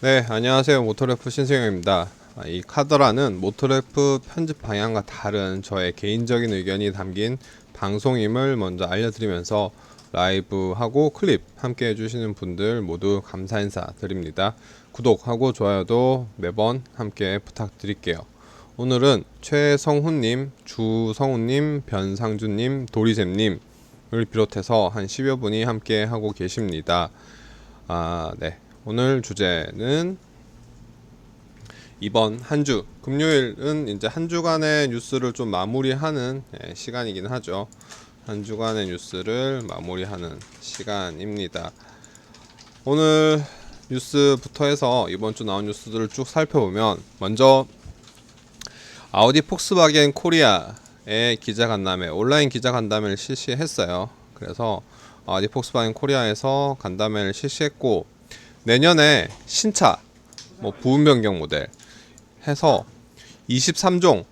네, 안녕하세요. 모토래프 신승영입니다. 이 카더라는 모토래프 편집 방향과 다른 저의 개인적인 의견이 담긴 방송임을 먼저 알려드리면서 라이브하고 클립 함께 해주시는 분들 모두 감사 인사 드립니다. 구독하고 좋아요도 매번 함께 부탁드릴게요. 오늘은 최성훈님, 주성훈님, 변상준님, 도리잼님을 비롯해서 한 10여 분이 함께 하고 계십니다. 네. 오늘 주제는 이번 한 주, 금요일은 이제 한 주간의 뉴스를 좀 마무리하는 시간이긴 하죠. 한 주간의 뉴스를 마무리하는 시간입니다. 오늘 뉴스부터 해서 이번 주 나온 뉴스들을 쭉 살펴보면, 먼저 아우디 폭스바겐 코리아의 기자간담회, 온라인 기자간담회를 실시했어요. 그래서 아우디 폭스바겐 코리아에서 간담회를 실시했고, 내년에 신차 부분 변경 모델 해서 23종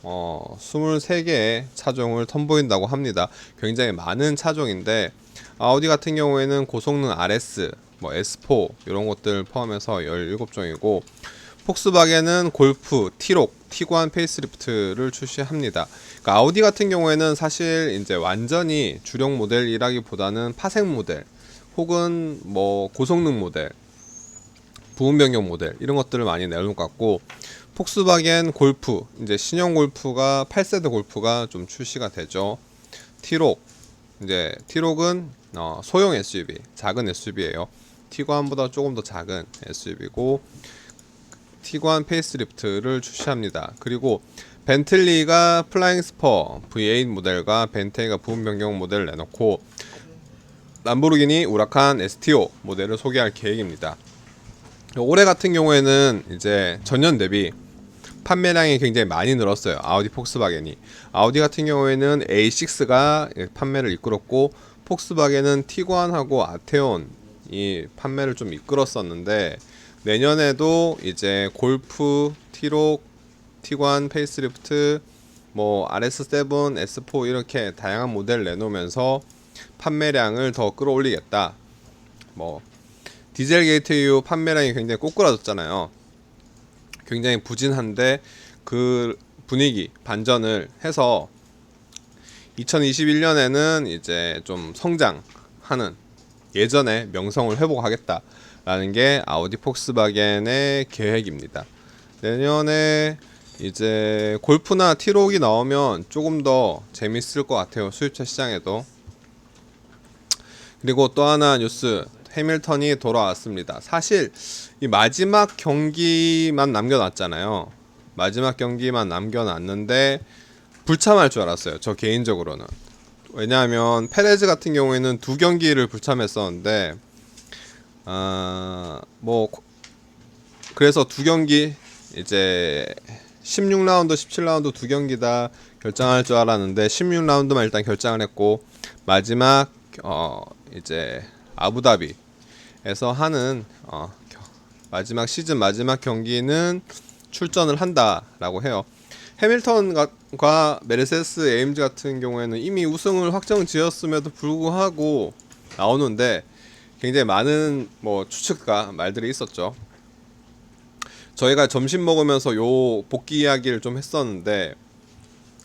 23개의 차종을 선보인다고 합니다. 굉장히 많은 차종인데, 아우디 같은 경우에는 고성능 RS, S4 이런 것들 포함해서 17종이고, 폭스바겐은 골프, 티록, 티구안 페이스리프트를 출시합니다. 그러니까 아우디 같은 경우에는 사실 이제 완전히 주력 모델이라기보다는 파생 모델 혹은 고성능 모델, 부분 변경 모델 이런 것들을 많이 내놓은 것 같고, 폭스바겐 골프, 이제 신형 골프가 8세대 골프가 좀 출시가 되죠. 티록, 이제 티록은 소형 SUV, 작은 SUV예요. 티구안보다 조금 더 작은 SUV고, 티구안 페이스리프트를 출시합니다. 그리고 벤틀리가 플라잉 스퍼 V8 모델과 벤테이가 부분 변경 모델을 내놓고, 람보르기니 우라칸 STO 모델을 소개할 계획입니다. 올해 같은 경우에는 이제 전년 대비 판매량이 굉장히 많이 늘었어요. 아우디 폭스바겐이. 아우디 같은 경우에는 A6가 판매를 이끌었고, 폭스바겐은 티구안하고 아테온이 판매를 좀 이끌었었는데, 내년에도 이제 골프, 티록, 티구안 페이스리프트, RS7, S4 이렇게 다양한 모델을 내놓으면서 판매량을 더 끌어올리겠다. 디젤 게이트 이후 판매량이 굉장히 꼬꾸라졌잖아요. 굉장히 부진한데 그 분위기 반전을 해서 2021년에는 이제 좀 성장하는, 예전의 명성을 회복하겠다라는 게 아우디 폭스바겐의 계획입니다. 내년에 이제 골프나 티록이 나오면 조금 더 재밌을 것 같아요. 수입차 시장에도. 그리고 또 하나 뉴스, 해밀턴이 돌아왔습니다. 사실 이 마지막 경기만 남겨놨잖아요. 마지막 경기만 남겨놨는데 불참할 줄 알았어요. 저 개인적으로는. 왜냐하면 페레즈 같은 경우에는 두 경기를 불참했었는데, 그래서 두 경기, 이제 16라운드, 17라운드 두 경기 다 결정할 줄 알았는데 16라운드만 일단 결정을 했고, 마지막 이제 아부다비에서 하는 마지막 시즌 마지막 경기는 출전을 한다라고 해요. 해밀턴과 메르세데스 AMG 같은 경우에는 이미 우승을 확정지었음에도 불구하고 나오는데, 굉장히 많은 추측과 말들이 있었죠. 저희가 점심 먹으면서 요 복귀 이야기를 좀 했었는데,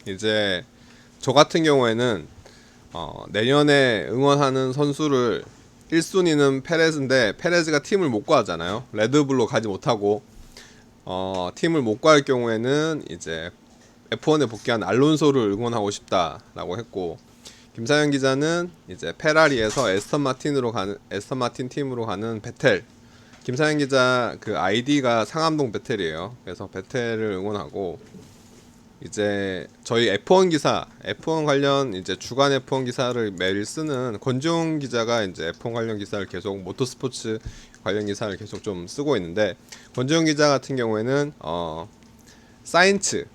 이제 저 같은 경우에는 내년에 응원하는 선수를 1순위는 페레즈인데, 페레즈가 팀을 못 구하잖아요. 레드불로 가지 못하고 팀을 못 구할 경우에는 이제 F1에 복귀한 알론소를 응원하고 싶다라고 했고, 김사현 기자는 이제 페라리에서 에스턴 마틴 팀으로 가는 베텔. 김사현 기자 그 아이디가 상암동 베텔이에요. 그래서 베텔을 응원하고, 이제 저희 F1 관련 이제 주간 F1 기사를 매일 쓰는 권지용 기자가 이제 F1 관련 기사를 계속, 모터스포츠 관련 기사를 계속 좀 쓰고 있는데, 권지용 기자 같은 경우에는 사인츠,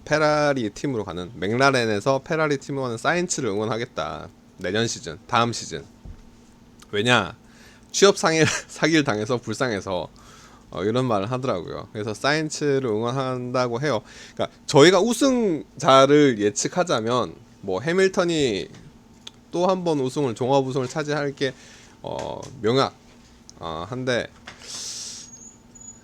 페라리 팀으로 가는, 맥라렌에서 페라리 팀으로 가는 사인츠를 응원하겠다. 내년 시즌, 다음 시즌. 왜냐? 취업 사기를 당해서 불쌍해서 이런 말을 하더라고요. 그래서 사인츠를 응원한다고 해요. 그러니까 저희가 우승자를 예측하자면 해밀턴이 또 한 번 종합 우승을 차지할 게 명확 한데,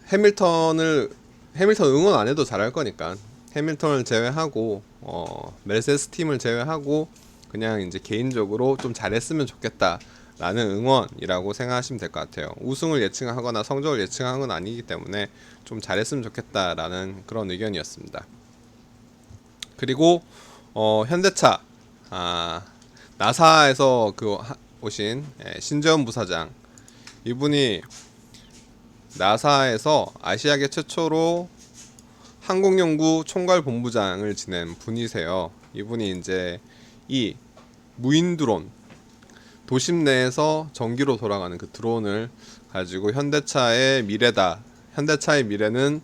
해밀턴 응원 안 해도 잘할 거니까 해밀턴을 제외하고 메르세데스 팀을 제외하고 그냥 이제 개인적으로 좀 잘했으면 좋겠다라는 응원이라고 생각하시면 될 것 같아요. 우승을 예측하거나 성적을 예측한 건 아니기 때문에 좀 잘했으면 좋겠다라는 그런 의견이었습니다. 그리고 현대차 나사에서 오신 신재원 부사장, 이분이 나사에서 아시아계 최초로 항공연구 총괄본부장을 지낸 분이세요. 이분이 이제 이 무인 드론, 도심 내에서 전기로 돌아가는 그 드론을 가지고 현대차의 미래다. 현대차의 미래는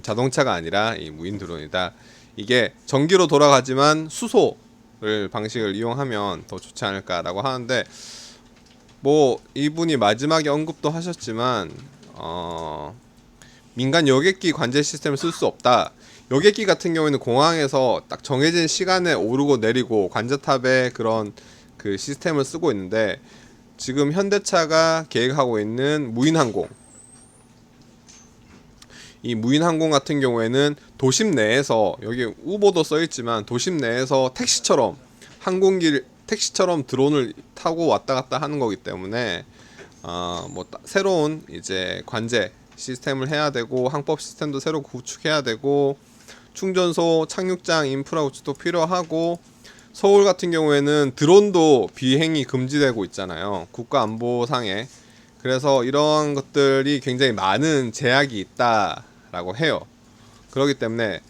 자동차가 아니라 이 무인 드론이다. 이게 전기로 돌아가지만 수소를 방식을 이용하면 더 좋지 않을까라고 하는데, 뭐 이분이 마지막에 언급도 하셨지만 민간 여객기 관제 시스템을 쓸 수 없다. 여객기 같은 경우에는 공항에서 딱 정해진 시간에 오르고 내리고 관제탑에 그런 그 시스템을 쓰고 있는데, 지금 현대차가 계획하고 있는 무인항공, 이 무인항공 같은 경우에는 도심 내에서, 여기 우버도 써있지만 도심 내에서 택시처럼 드론을 타고 왔다 갔다 하는 거기 때문에 뭐 새로운 이제 관제 시스템을 해야 되고 항법 시스템도 새로 구축해야 되고 충전소, 착륙장 인프라 구축도 필요하고, 서울 같은 경우에는 드론도 비행이 금지되고 있잖아요, 국가안보상에. 그래서 이러한 것들이 굉장히 많은 제약이 있다라고 해요. 그렇기 때문에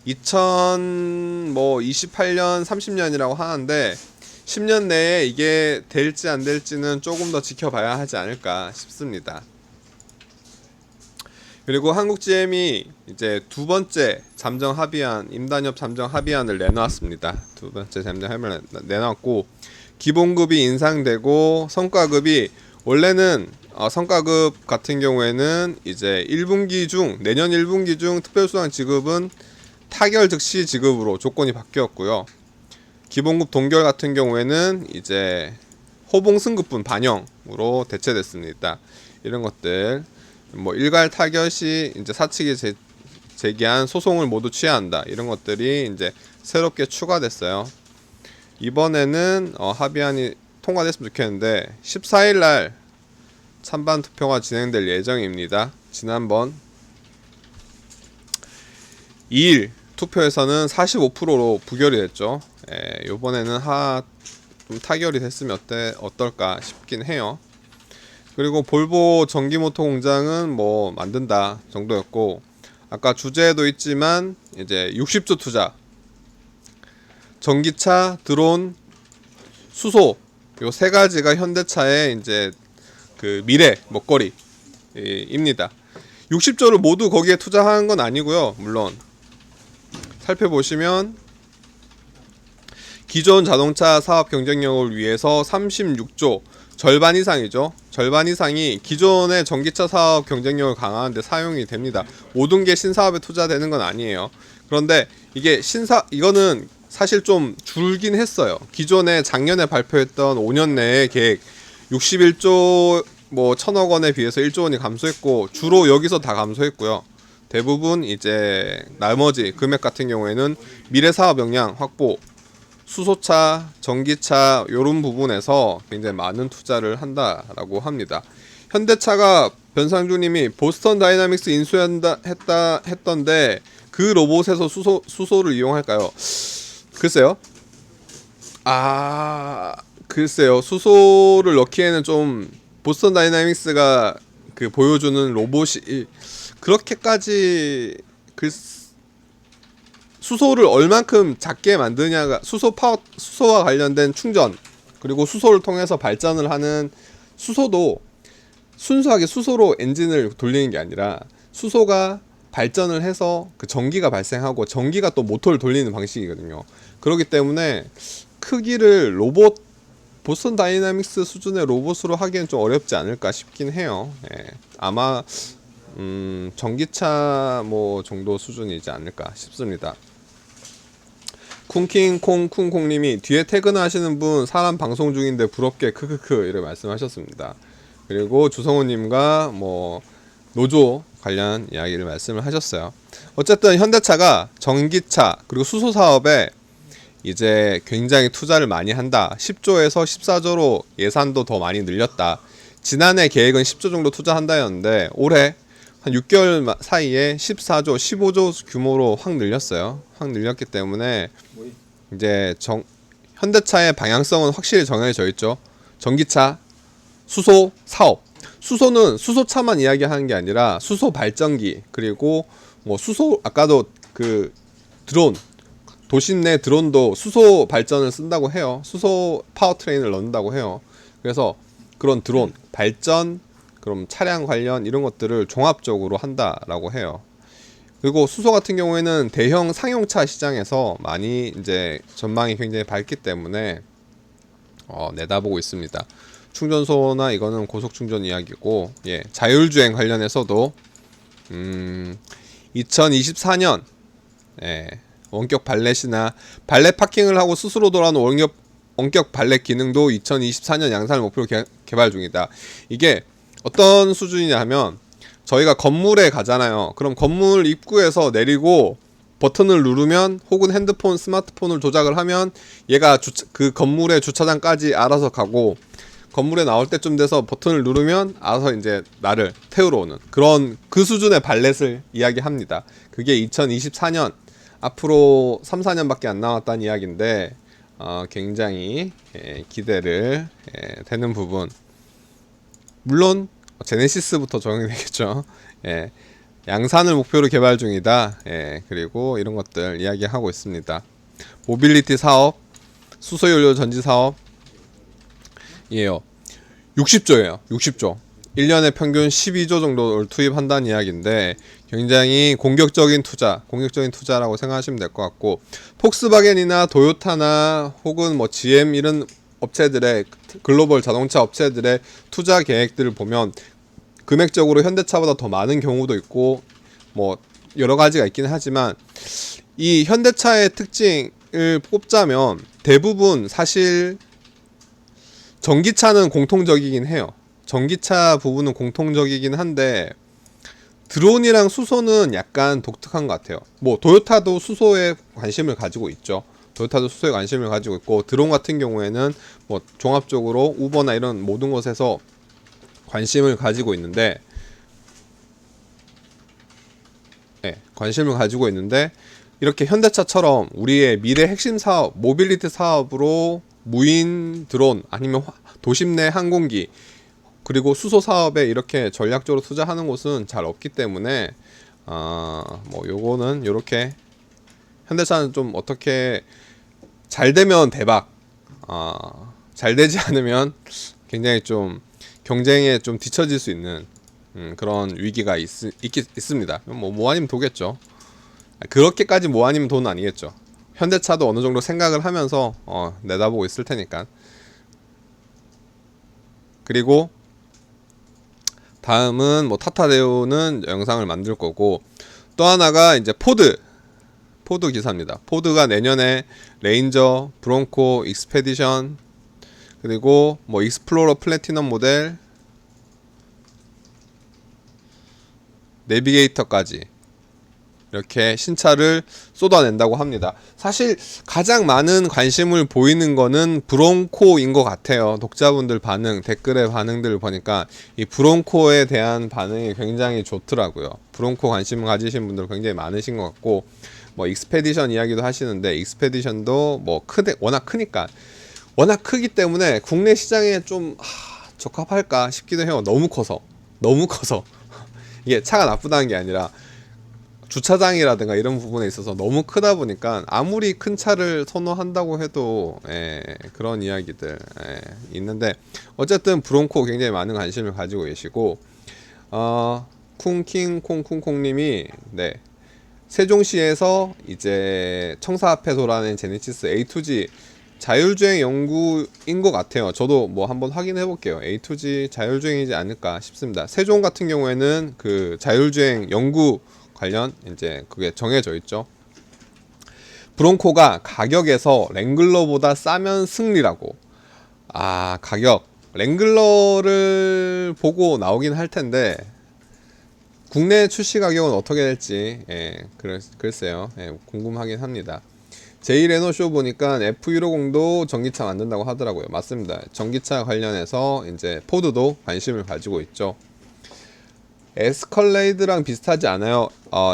2028년, 30년이라고 하는데 10년 내에 이게 될지 안 될지는 조금 더 지켜봐야 하지 않을까 싶습니다. 그리고 한국GM이 이제 두 번째 잠정 합의안, 임단협 잠정 합의안을 내놨습니다. 두 번째 잠정 합의안을 내놨고, 기본급이 인상되고 성과급이, 원래는 성과급 같은 경우에는 이제 1분기 중, 내년 1분기 중 특별수당 지급은 타결 즉시 지급으로 조건이 바뀌었고요. 기본급 동결 같은 경우에는 이제 호봉 승급분 반영으로 대체됐습니다. 이런 것들, 뭐 일괄 타결 시 이제 사측이 제기한 소송을 모두 취하한다. 이런 것들이 이제 새롭게 추가됐어요. 이번에는 합의안이 통과됐으면 좋겠는데 14일 날 찬반 투표가 진행될 예정입니다. 지난번 2일 투표에서는 45%로 부결이 됐죠. 이번에는 좀 타결이 됐으면 어떨까 싶긴 해요. 그리고 볼보 전기모터 공장은 뭐 만든다 정도였고, 아까 주제에도 있지만 이제 60조 투자, 전기차, 드론, 수소, 요 세 가지가 현대차의 이제 그 미래 먹거리입니다. 60조를 모두 거기에 투자한 건 아니고요. 물론 살펴보시면 기존 자동차 사업 경쟁력을 위해서 36조, 절반 이상이죠. 절반 이상이 기존의 전기차 사업 경쟁력을 강화하는 데 사용이 됩니다. 모든 게 신사업에 투자되는 건 아니에요. 그런데 이거는 사실 좀 줄긴 했어요. 기존에 작년에 발표했던 5년 내의 계획 61조 뭐 1000억 원에 비해서 1조 원이 감소했고, 주로 여기서 다 감소했고요. 대부분 이제 나머지 금액 같은 경우에는 미래 사업 역량 확보, 수소차, 전기차 이런 부분에서 굉장히 많은 투자를 한다라고 합니다. 현대차가 변상주님이 보스턴 다이나믹스 했던데 그 로봇에서 수소를 이용할까요? 글쎄요. 수소를 넣기에는 좀 보스턴 다이나믹스가 그 보여주는 로봇이 그렇게까지 수소를 얼만큼 작게 만드냐가, 수소와 관련된 충전, 그리고 수소를 통해서 발전을 하는, 수소도 순수하게 수소로 엔진을 돌리는 게 아니라 수소가 발전을 해서 그 전기가 발생하고 전기가 또 모터를 돌리는 방식이거든요. 그렇기 때문에 크기를 보스턴 다이나믹스 수준의 로봇으로 하기엔 좀 어렵지 않을까 싶긴 해요. 아마 전기차 뭐 정도 수준이지 않을까 싶습니다. 쿵킹콩쿵콩님이 뒤에 퇴근하시는 분 사람 방송 중인데 부럽게 크크크 이렇게 말씀하셨습니다. 그리고 주성우님과 뭐 노조 관련 이야기를 말씀을 하셨어요. 어쨌든 현대차가 전기차 그리고 수소 사업에 이제 굉장히 투자를 많이 한다. 10조에서 14조로 예산도 더 많이 늘렸다. 지난해 계획은 10조 정도 투자한다였는데 올해 한 6개월 사이에 14조, 15조 규모로 확 늘렸어요. 확 늘렸기 때문에 이제 현대차의 방향성은 확실히 정해져 있죠. 전기차, 수소 사업. 수소는 수소차만 이야기하는 게 아니라 수소 발전기, 그리고 뭐 수소, 아까도 그 드론, 도심 내 드론도 수소 발전을 쓴다고 해요. 수소 파워트레인을 넣는다고 해요. 그래서 그런 드론 발전, 그럼 차량 관련 이런 것들을 종합적으로 한다라고 해요. 그리고 수소 같은 경우에는 대형 상용차 시장에서 많이 이제 전망이 굉장히 밝기 때문에 내다보고 있습니다. 충전소나 이거는 고속충전 이야기고, 예, 자율주행 관련해서도 2024년 예, 원격 발렛이나 발렛 파킹을 하고 스스로 돌아오는 원격 발렛 기능도 2024년 양산을 목표로 개발 중이다. 이게 어떤 수준이냐 하면 저희가 건물에 가잖아요. 그럼 건물 입구에서 내리고 버튼을 누르면, 혹은 핸드폰, 스마트폰을 조작을 하면 얘가 그 건물의 주차장까지 알아서 가고, 건물에 나올 때쯤 돼서 버튼을 누르면 알아서 이제 나를 태우러 오는 그런 그 수준의 발렛을 이야기합니다. 그게 2024년, 앞으로 3, 4년밖에 안 남았다는 이야기인데 굉장히 기대를 되는 부분. 물론 제네시스부터 적용이 되겠죠. 예, 양산을 목표로 개발 중이다. 예, 그리고 이런 것들 이야기하고 있습니다. 모빌리티 사업, 수소연료 전지 사업 이에요. 60조예요. 60조. 1년에 평균 12조 정도를 투입한다는 이야기인데 굉장히 공격적인 투자라고 생각하시면 될 것 같고, 폭스바겐이나 도요타나 혹은 뭐 GM 이런 업체들의, 글로벌 자동차 업체들의 투자 계획들을 보면 금액적으로 현대차보다 더 많은 경우도 있고 뭐 여러 가지가 있긴 하지만, 이 현대차의 특징을 꼽자면 대부분 사실 전기차는 공통적이긴 해요. 전기차 부분은 공통적이긴 한데 드론이랑 수소는 약간 독특한 것 같아요. 뭐 도요타도 수소에 관심을 가지고 있죠. 도요타도 수소에 관심을 가지고 있고, 드론 같은 경우에는 뭐 종합적으로 우버나 이런 모든 곳에서 관심을 가지고 있는데, 관심을 가지고 있는데 이렇게 현대차처럼 우리의 미래 핵심 사업, 모빌리티 사업으로 무인 드론 아니면 도심 내 항공기 그리고 수소 사업에 이렇게 전략적으로 투자하는 곳은 잘 없기 때문에 뭐 요거는 요렇게 현대차는 좀 어떻게 잘 되면 대박, 잘 되지 않으면 굉장히 좀 경쟁에 좀 뒤처질 수 있는 그런 위기가 있습니다. 뭐 아니면 도겠죠. 그렇게까지 뭐 아니면 돈 아니겠죠. 현대차도 어느 정도 생각을 하면서 내다보고 있을 테니까. 그리고 다음은 뭐 타타레오는 영상을 만들 거고, 또 하나가 이제 포드 기사입니다. 포드가 내년에 레인저, 브론코, 익스페디션, 그리고 뭐 익스플로러 플래티넘 모델, 내비게이터까지 이렇게 신차를 쏟아낸다고 합니다. 사실 가장 많은 관심을 보이는 거는 브론코인 것 같아요. 독자분들 반응, 댓글의 반응들을 보니까 이 브론코에 대한 반응이 굉장히 좋더라고요. 브론코 관심을 가지신 분들 굉장히 많으신 것 같고, 뭐 익스페디션 이야기도 하시는데, 익스페디션도 뭐 워낙 크기 때문에 국내 시장에 좀 적합할까 싶기도 해요. 너무 커서 이게 차가 나쁘다는 게 아니라 주차장이라든가 이런 부분에 있어서 너무 크다 보니까 아무리 큰 차를 선호한다고 해도 그런 이야기들 있는데, 어쨌든 브론코 굉장히 많은 관심을 가지고 계시고, 쿵킹콩콩콩님이 세종시에서 이제 청사 앞에 돌아다니는 제네시스 A2G 자율주행 연구인 것 같아요. 저도 뭐 한번 확인해 볼게요. A2G 자율주행이지 않을까 싶습니다. 세종 같은 경우에는 그 자율주행 연구 관련 이제 그게 정해져 있죠. 브론코가 가격에서 랭글러보다 싸면 승리라고. 가격 랭글러를 보고 나오긴 할 텐데 국내 출시 가격은 어떻게 될지 글쎄요. 궁금하긴 합니다. 제이 레노쇼 보니까 F150도 전기차 만든다고 하더라고요. 맞습니다. 전기차 관련해서 이제 포드도 관심을 가지고 있죠. 에스컬레이드랑 비슷하지 않아요?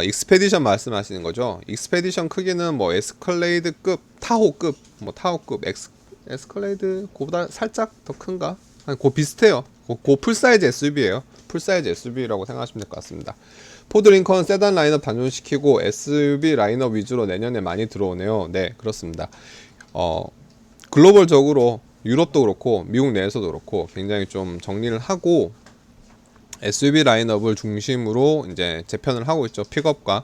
익스페디션 말씀하시는 거죠? 익스페디션 크기는 뭐 에스컬레이드급, 타호급, 뭐 타호급, 에스컬레이드 그보다 살짝 더 큰가? 그 비슷해요. 그 풀사이즈 SUV예요. 풀사이즈 SUV라고 생각하시면 될 것 같습니다. 포드 링컨 세단 라인업 단종시키고 SUV 라인업 위주로 내년에 많이 들어오네요. 네, 그렇습니다. 글로벌적으로 유럽도 그렇고 미국 내에서도 그렇고 굉장히 좀 정리를 하고 SUV 라인업을 중심으로 이제 재편을 하고 있죠. 픽업과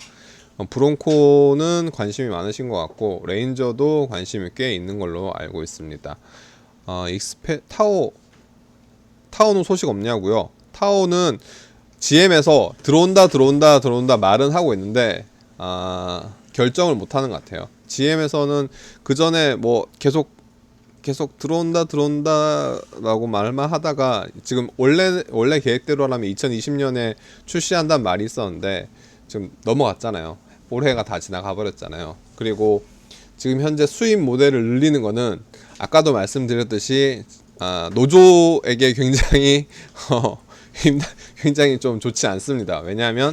브론코는 관심이 많으신 것 같고 레인저도 관심이 꽤 있는 걸로 알고 있습니다. 타오는 소식 없냐고요? 타오는 GM에서 들어온다 말은 하고 있는데 결정을 못 하는 것 같아요. GM에서는 그 전에 뭐 계속 들어온다라고 말만 하다가 지금 원래 계획대로라면 2020년에 출시한다는 말이 있었는데 지금 넘어갔잖아요. 올해가 다 지나가 버렸잖아요. 그리고 지금 현재 수입 모델을 늘리는 거는 아까도 말씀드렸듯이 노조에게 굉장히 좀 좋지 않습니다. 왜냐하면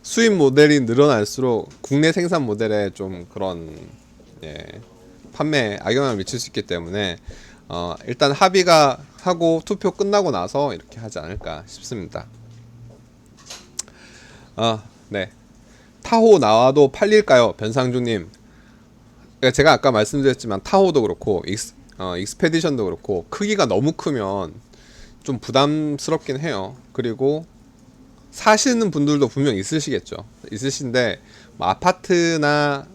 수입 모델이 늘어날수록 국내 생산 모델에 좀 그런 판매에 악영향을 미칠 수 있기 때문에 일단 합의가 하고 투표 끝나고 나서 이렇게 하지 않을까 싶습니다. 네. 타호 나와도 팔릴까요? 변상주님. 제가 아까 말씀드렸지만 타호도 그렇고 익스페디션도 그렇고 크기가 너무 크면 좀 부담스럽긴 해요. 그리고 사시는 분들도 분명 있으신데 뭐 아파트나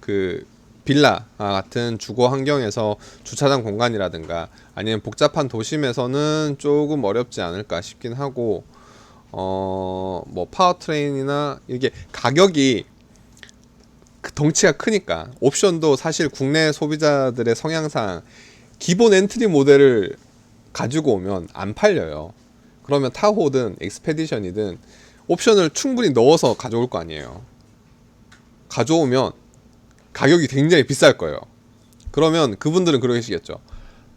그 빌라 같은 주거 환경에서 주차장 공간이라든가 아니면 복잡한 도심에서는 조금 어렵지 않을까 싶긴 하고 뭐 파워트레인이나 이게 가격이 덩치가 크니까 옵션도 사실 국내 소비자들의 성향상 기본 엔트리 모델을 가지고 오면 안 팔려요. 그러면 타호든 익스페디션이든 옵션을 충분히 넣어서 가져올 거 아니에요. 가져오면 가격이 굉장히 비쌀 거예요. 그러면 그분들은 그러시겠죠.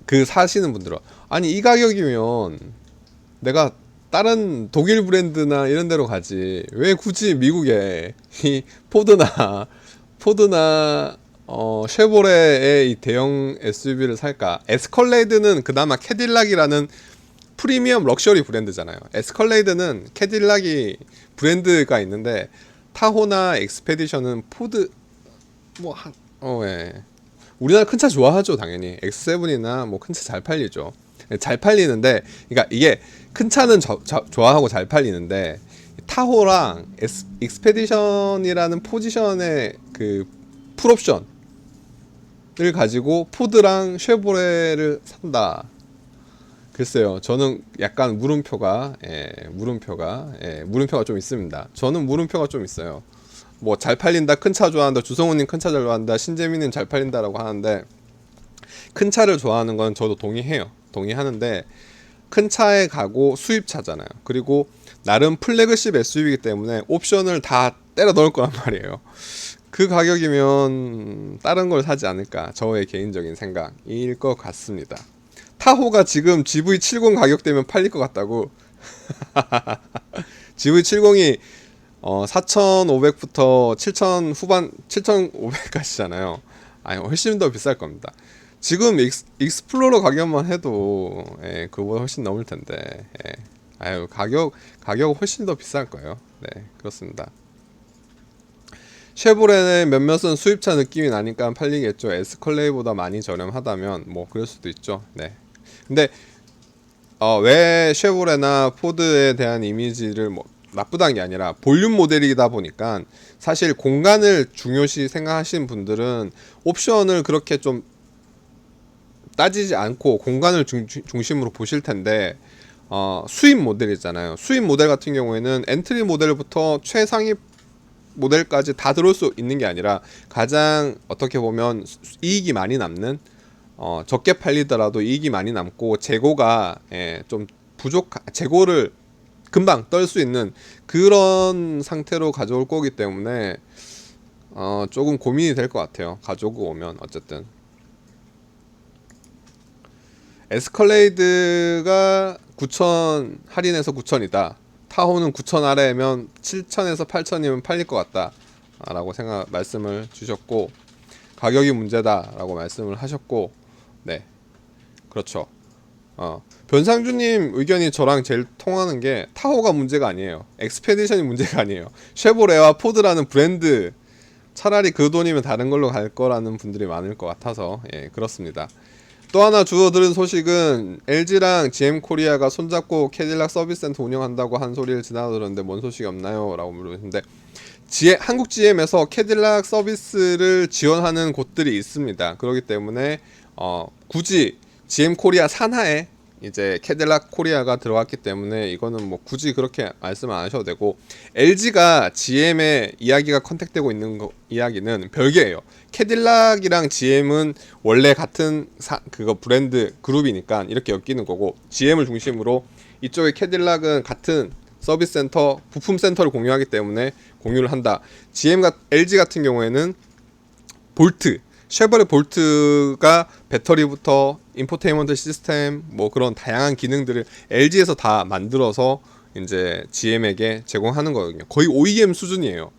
그 사시는 분들은 아니 이 가격이면 내가 다른 독일 브랜드나 이런 데로 가지 왜 굳이 미국에 이 포드나 쉐보레의 이 대형 SUV를 살까? 에스컬레이드는 그나마 캐딜락이라는 프리미엄 럭셔리 브랜드잖아요. 에스컬레이드는 캐딜락이 브랜드가 있는데 타호나 익스페디션은 포드 우리나라 큰 차 좋아하죠, 당연히. X7이나 뭐 큰 차 잘 팔리죠. 잘 팔리는데, 그러니까 이게 큰 차는 좋아하고 잘 팔리는데 타호랑 익스페디션이라는 포지션의 그 풀옵션을 가지고 포드랑 쉐보레를 산다. 글쎄요, 저는 약간 물음표가 좀 있습니다. 저는 물음표가 좀 있어요. 뭐 잘 팔린다, 큰 차 좋아한다, 주성훈님 큰 차 잘 좋아한다, 신재민님 잘 팔린다라고 하는데 큰 차를 좋아하는 건 저도 동의하는데 큰 차에 가고 수입차잖아요. 그리고 나름 플래그십 SUV이기 때문에 옵션을 다 때려 넣을 거란 말이에요. 그 가격이면 다른 걸 사지 않을까, 저의 개인적인 생각일 것 같습니다. 타호가 지금 GV70 가격대면 팔릴 것 같다고. GV70이 4,500부터 7,000 후반 7,500까지잖아요. 아니 훨씬 더 비쌀 겁니다. 지금 익스플로러 가격만 해도 그거보다 훨씬 넘을 텐데 가격 훨씬 더 비쌀 거예요. 네, 그렇습니다. 쉐보레의 몇몇은 수입차 느낌이 나니까 팔리겠죠. 에스컬레이보다 많이 저렴하다면 뭐 그럴 수도 있죠. 네. 근데 왜 쉐보레나 포드에 대한 이미지를 뭐 나쁘다는 게 아니라 볼륨 모델이다 보니까 사실 공간을 중요시 생각하시는 분들은 옵션을 그렇게 좀 따지지 않고 공간을 중심으로 보실 텐데 수입 모델이잖아요. 수입 모델 같은 경우에는 엔트리 모델부터 최상위 모델까지 다 들어올 수 있는 게 아니라 가장 어떻게 보면 이익이 많이 남는 적게 팔리더라도 이익이 많이 남고 재고가 좀 재고를 금방 떨 수 있는 그런 상태로 가져올 거기 때문에 조금 고민이 될 것 같아요. 가지고 오면. 어쨌든 에스컬레이드가 9,000 할인해서 9,000이다. 타호는 9,000 아래면 7,000에서 8,000이면 팔릴 것 같다 라고 말씀을 주셨고, 가격이 문제다 라고 말씀을 하셨고, 네, 그렇죠. 변상주님 의견이 저랑 제일 통하는 게 타호가 문제가 아니에요. 엑스페디션이 문제가 아니에요. 쉐보레와 포드라는 브랜드, 차라리 그 돈이면 다른 걸로 갈 거라는 분들이 많을 것 같아서, 예, 그렇습니다. 또 하나 주워 들은 소식은 LG랑 GM 코리아가 손잡고 캐딜락 서비스 센터 운영한다고 한 소리를 지나가 들었는데 뭔 소식이 없나요? 라고 물으셨는데, 한국 GM에서 캐딜락 서비스를 지원하는 곳들이 있습니다. 그렇기 때문에 굳이 GM 코리아 산하에 이제 캐딜락 코리아가 들어갔기 때문에 이거는 뭐 굳이 그렇게 말씀 안 하셔도 되고, LG가 GM의 이야기가 컨택되고 있는 이야기는 별개예요. 캐딜락이랑 GM은 원래 같은 그거 브랜드 그룹이니까 이렇게 엮이는 거고, GM을 중심으로 이쪽에 캐딜락은 같은 서비스 센터, 부품 센터를 공유하기 때문에 공유를 한다. LG 같은 경우에는 볼트, 쉐보레 볼트가 배터리부터 인포테인먼트 시스템 뭐 그런 다양한 기능들을 LG에서 다 만들어서 이제 GM에게 제공하는 거거든요. 거의 OEM 수준이에요.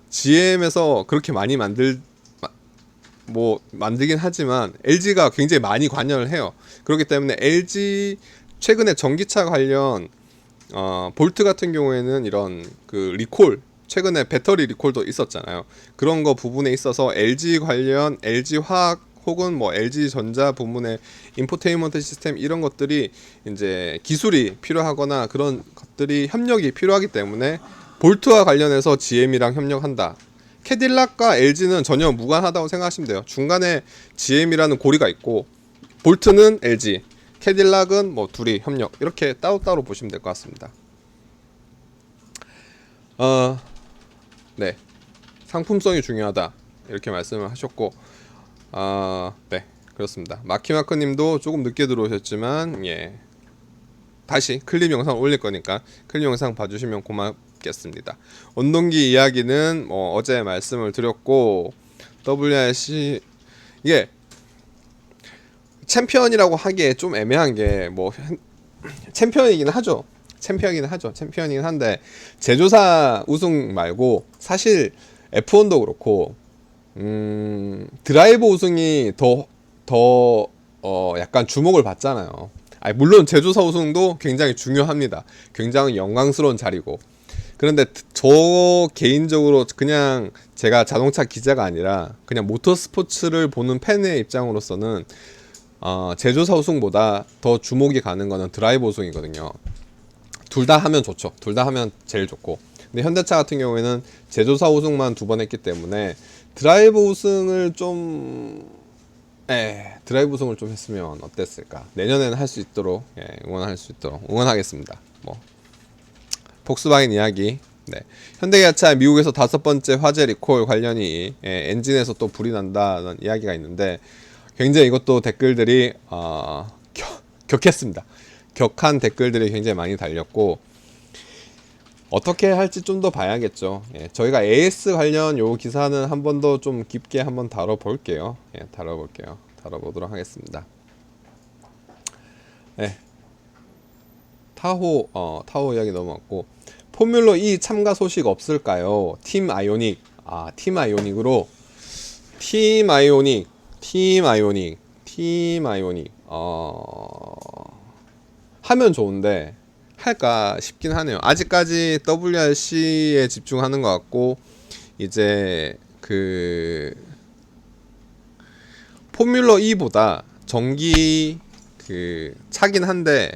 GM에서 그렇게 많이 만들긴 하지만 LG가 굉장히 많이 관여를 해요. 그렇기 때문에 LG 최근에 전기차 관련 볼트 같은 경우에는 이런 그 리콜, 최근에 배터리 리콜도 있었잖아요. 그런 거 부분에 있어서 LG 관련, LG 화학 혹은 뭐 LG 전자 부문의 인포테인먼트 시스템 이런 것들이 이제 기술이 필요하거나 그런 것들이 협력이 필요하기 때문에 볼트와 관련해서 GM이랑 협력한다. 캐딜락과 LG는 전혀 무관하다고 생각하시면 돼요. 중간에 GM이라는 고리가 있고, 볼트는 LG, 캐딜락은 뭐 둘이 협력, 이렇게 따로따로 보시면 될 것 같습니다. 네, 상품성이 중요하다 이렇게 말씀을 하셨고, 네, 그렇습니다. 마키마크님도 조금 늦게 들어오셨지만, 예, 다시 클립 영상 올릴 거니까 클립 영상 봐주시면 고맙겠습니다. 원동기 이야기는 뭐 어제 말씀을 드렸고, WRC 이게 챔피언이라고 하기에 좀 애매한 게, 뭐 챔피언이긴 하죠. 챔피언이긴 한데 제조사 우승 말고 사실 F1도 그렇고 드라이버 우승이 더 약간 주목을 받잖아요. 물론 제조사 우승도 굉장히 중요합니다. 굉장히 영광스러운 자리고. 그런데 저 개인적으로 그냥 제가 자동차 기자가 아니라 그냥 모터스포츠를 보는 팬의 입장으로서는 제조사 우승보다 더 주목이 가는 거는 드라이버 우승이거든요. 둘 다 하면 좋죠. 둘 다 하면 제일 좋고. 근데 현대차 같은 경우에는 제조사 우승만 2번 했기 때문에 드라이버 우승을 좀 했으면 어땠을까. 내년에는 할 수 있도록, 응원할 수 있도록 응원하겠습니다. 뭐 폭스바겐 이야기. 네, 현대기아차 미국에서 5번째 화재 리콜 관련이 엔진에서 또 불이 난다는 이야기가 있는데, 굉장히 이것도 댓글들이 격했습니다. 격한 댓글들이 굉장히 많이 달렸고, 어떻게 할지 좀 더 봐야겠죠. 저희가 AS 관련 요 기사는 한 번 더 좀 깊게 한번 다뤄볼게요. 다뤄보도록 하겠습니다. 네, 타호 이야기 넘어갔고, 포뮬러 2 참가 소식 없을까요? 팀 아이오닉 하면 좋은데 할까 싶긴 하네요. 아직까지 WRC에 집중하는 것 같고, 이제 그 포뮬러 2보다 전기 그 차긴 한데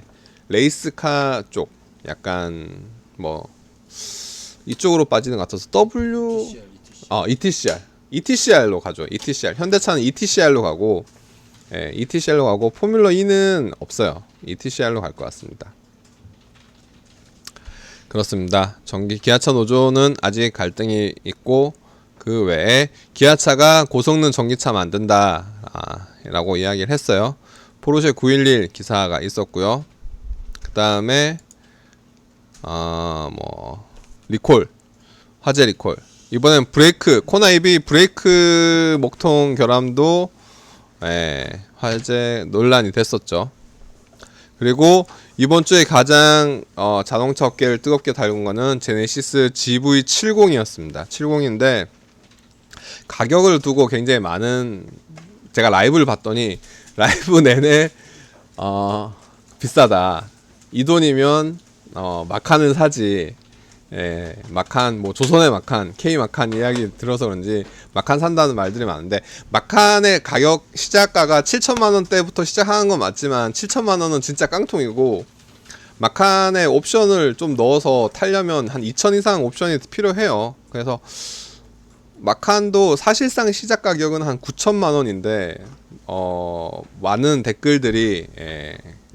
레이스카 쪽 약간 뭐 이쪽으로 빠지는 것 같아서 ETCR로 가죠. ETCR 현대차는 ETCR로 가고, ETCR로 가고 포뮬러 2는 없어요. ETCR로 갈 것 같습니다. 그렇습니다. 전기 기아차 노조는 아직 갈등이 있고, 그 외에 기아차가 고성능 전기차 만든다 라고 이야기를 했어요. 포르쉐 911 기사가 있었고요. 그 다음에 리콜, 화재 리콜. 이번엔 브레이크, 코나 EV 브레이크 목통 결함도 화재 논란이 됐었죠. 그리고 이번 주에 가장 자동차 업계를 뜨겁게 달군 거는 제네시스 GV70이었습니다. 70인데 가격을 두고 굉장히 많은, 제가 라이브를 봤더니 라이브 내내 비싸다. 이 돈이면 마칸을 사지. 마칸, 뭐 조선의 마칸, K 마칸 이야기 들어서 그런지 마칸 산다는 말들이 많은데, 마칸의 가격 시작가가 7천만 원대부터 시작하는 건 맞지만 7천만 원은 진짜 깡통이고, 마칸의 옵션을 좀 넣어서 타려면 한 2천 이상 옵션이 필요해요. 그래서 마칸도 사실상 시작 가격은 한 9천만 원인데 많은 댓글들이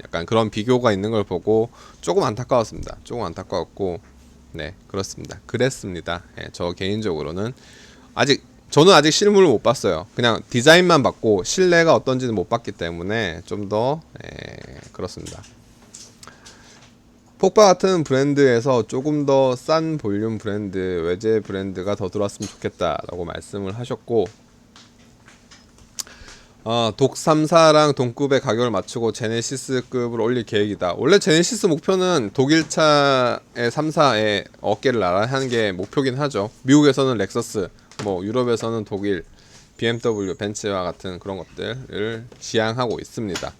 약간 그런 비교가 있는 걸 보고 조금 안타까웠습니다. 조금 안타까웠고, 네, 그렇습니다. 그랬습니다. 저 개인적으로는 저는 아직 실물을 못 봤어요. 그냥 디자인만 봤고 실내가 어떤지는 못 봤기 때문에 좀 더 그렇습니다. 폭바 같은 브랜드에서 조금 더 싼 볼륨 브랜드, 외제 브랜드가 더 들어왔으면 좋겠다라고 말씀을 하셨고, 독 3사랑 동급의 가격을 맞추고 제네시스급을 올릴 계획이다. 원래 제네시스 목표는 독일차의 3사의 어깨를 나란하는 게 목표긴 하죠. 미국에서는 렉서스, 뭐 유럽에서는 독일, BMW, 벤츠와 같은 그런 것들을 지향하고 있습니다.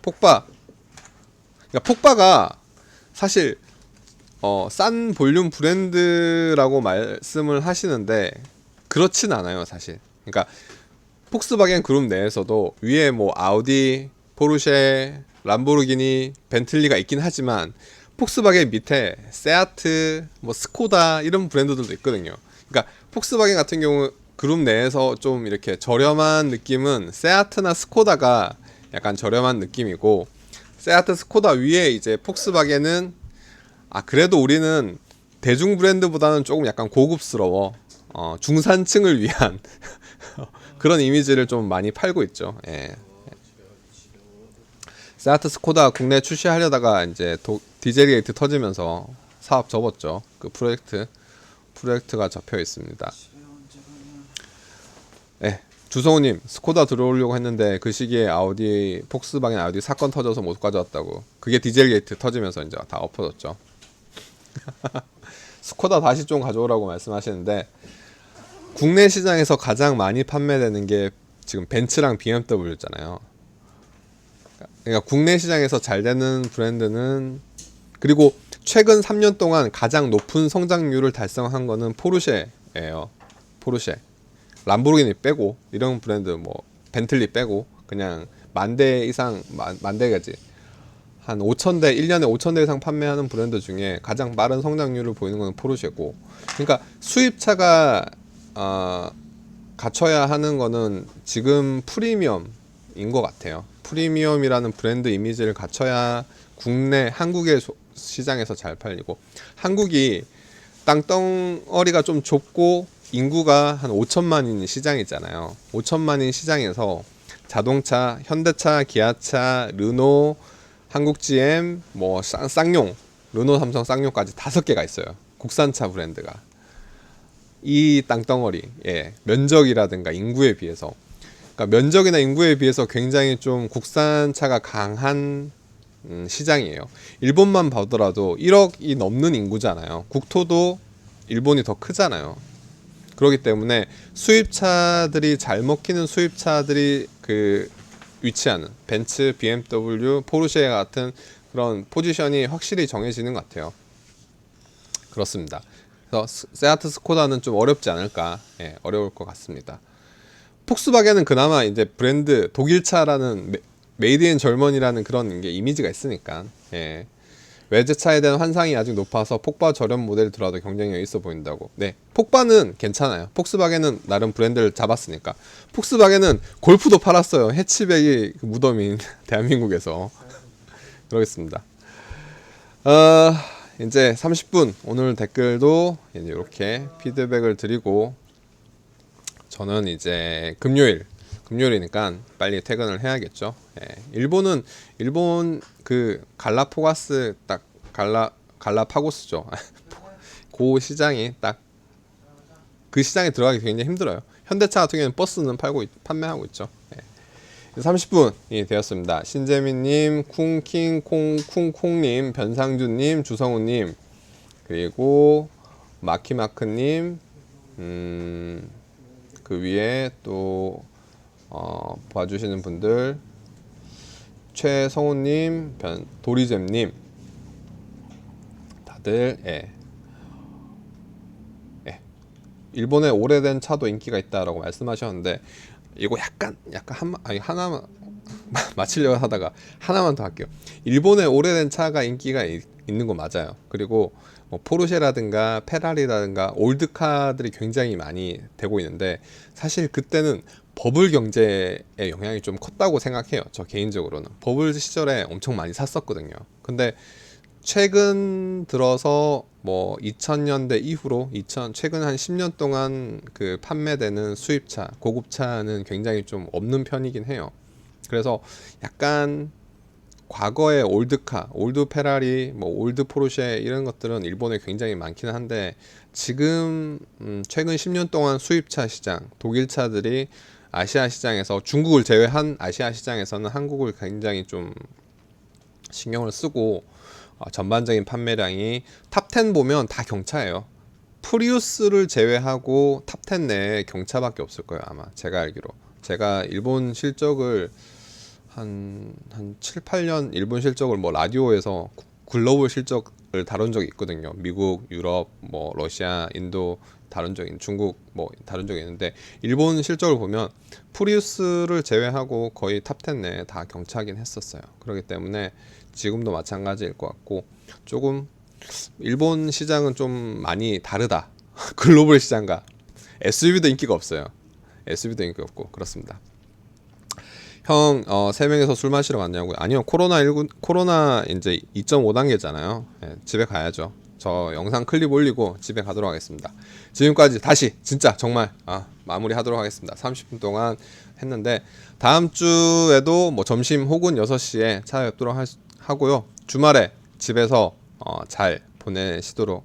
폭바. 그러니까 폭바가 사실 싼 볼륨 브랜드라고 말씀을 하시는데 그렇진 않아요, 사실. 그러니까 폭스바겐 그룹 내에서도 위에 뭐 아우디, 포르쉐, 람보르기니, 벤틀리가 있긴 하지만 폭스바겐 밑에 세아트, 뭐 스코다 이런 브랜드들도 있거든요. 그러니까 폭스바겐 같은 경우 그룹 내에서 좀 이렇게 저렴한 느낌은 세아트나 스코다가 약간 저렴한 느낌이고, 세아트, 스코다 위에 이제 폭스바겐은 그래도 우리는 대중 브랜드보다는 조금 약간 고급스러워, 중산층을 위한 그런 이미지를 좀 많이 팔고 있죠. 세아트, 스코다 국내 출시하려다가 이제 디젤 게이트 터지면서 사업 접었죠. 그 프로젝트가 접혀 있습니다. 주성우님, 스코다 들어오려고 했는데 그 시기에 폭스바겐 아우디 사건 터져서 못 가져왔다고. 그게 디젤 게이트 터지면서 이제 다 엎어졌죠. 스코다 다시 좀 가져오라고 말씀하시는데, 국내 시장에서 가장 많이 판매되는 게 지금 벤츠랑 BMW잖아요. 그러니까 국내 시장에서 잘 되는 브랜드는, 그리고 최근 3년 동안 가장 높은 성장률을 달성한 거는 포르쉐예요. 포르쉐. 람보르기니 빼고, 이런 브랜드 뭐 벤틀리 빼고 그냥 만대 이상, 만대가지 한 5,000대, 1년에 5,000대 이상 판매하는 브랜드 중에 가장 빠른 성장률을 보이는 건 포르쉐고, 그러니까 수입차가 갖춰야 하는 거는 지금 프리미엄인 것 같아요. 프리미엄이라는 브랜드 이미지를 갖춰야 국내, 한국의 시장에서 잘 팔리고, 한국이 땅덩어리가 좀 좁고 인구가 한 5천만인 시장이잖아요. 5천만인 시장에서 자동차, 현대차, 기아차, 르노, 한국 GM, 뭐 쌍용, 르노, 삼성, 쌍용까지 5개가 있어요. 국산차 브랜드가. 이 땅덩어리, 면적이라든가 인구에 비해서, 그러니까 면적이나 인구에 비해서 굉장히 좀 국산차가 강한 시장이에요. 일본만 보더라도 1억이 넘는 인구잖아요. 국토도 일본이 더 크잖아요. 그렇기 때문에 수입차들이 잘 먹히는 수입차들이 위치하는 벤츠, BMW, 포르쉐 같은 그런 포지션이 확실히 정해지는 것 같아요. 그렇습니다. 그래서 세아트, 스코다는 좀 어렵지 않을까, 어려울 것 같습니다. 폭스바겐은 그나마 이제 브랜드 독일차라는 메이드 인 젊은이라는 그런 게 이미지가 있으니까, 외제차에 대한 환상이 아직 높아서 폭바 저렴 모델이 들어와도 경쟁력이 있어 보인다고. 네, 폭바는 괜찮아요. 폭스바겐은 나름 브랜드를 잡았으니까. 폭스바겐은 골프도 팔았어요. 해치백이 무덤인 대한민국에서. 그러겠습니다. 이제 30분, 오늘 댓글도 이렇게 피드백을 드리고, 저는 이제 금요일 금요일이니까 빨리 퇴근을 해야겠죠. 예. 일본 그 갈라포가스 딱 갈라파고스죠. 그 시장이 딱 그 시장에 들어가기 굉장히 힘들어요. 현대차 같은 경우는 버스는 판매하고 있죠. 예. 30분이 되었습니다. 신재민님, 쿵킹콩쿵콩님, 변상준님, 주성우님, 그리고 마키마크님, 그 위에 또 봐주시는 분들, 최성우님, 도리잼님, 다들 일본의 오래된 차도 인기가 있다라고 말씀하셨는데, 이거 약간 하나만 맞히려고 하다가 하나만 더 할게요. 일본의 오래된 차가 인기가 있는 거 맞아요. 그리고 뭐 포르쉐라든가 페라리라든가 올드카들이 굉장히 많이 되고 있는데, 사실 그때는 버블 경제의 영향이 좀 컸다고 생각해요. 저 개인적으로는 버블 시절에 엄청 많이 샀었거든요. 근데 최근 들어서 뭐 2000년대 이후로 최근 한 10년 동안 그 판매되는 수입차, 고급차는 굉장히 좀 없는 편이긴 해요. 그래서 약간 과거의 올드카, 올드 페라리, 뭐 올드 포르쉐 이런 것들은 일본에 굉장히 많기는 한데, 지금 최근 10년 동안 수입차 시장, 독일 차들이 아시아 시장에서, 중국을 제외한 아시아 시장에서는 한국을 굉장히 좀 신경을 쓰고, 전반적인 판매량이 탑10 보면 다 경차예요. 프리우스를 제외하고 탑10 내에 경차밖에 없을 거예요, 아마. 제가 알기로. 제가 일본 실적을 한 7, 8년 일본 실적을 뭐 라디오에서 글로벌 실적을 다룬 적이 있거든요. 미국, 유럽, 뭐 러시아, 인도 다룬 적이, 중국 뭐 다룬 적이 있는데, 일본 실적을 보면 프리우스를 제외하고 거의 탑10 내에 다 경차하긴 했었어요. 그렇기 때문에 지금도 마찬가지일 것 같고, 조금 일본 시장은 좀 많이 다르다. 글로벌 시장과. SUV도 인기가 없어요. SUV도 인기가 없고 그렇습니다. 형, 3명이서 술 마시러 갔냐고요? 아니요, 코로나 이제 2.5단계잖아요. 예, 집에 가야죠. 저 영상 클립 올리고 집에 가도록 하겠습니다. 지금까지 다시 진짜 정말 마무리 하도록 하겠습니다. 30분 동안 했는데, 다음 주에도 뭐 점심 혹은 6시에 찾아뵙도록 하고요. 주말에 집에서 잘 보내시도록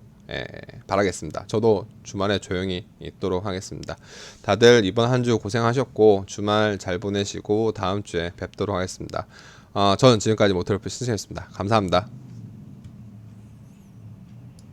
바라겠습니다. 저도 주말에 조용히 있도록 하겠습니다. 다들 이번 한 주 고생하셨고, 주말 잘 보내시고 다음 주에 뵙도록 하겠습니다. 저는 지금까지 모터로프 신승이었습니다. 감사합니다.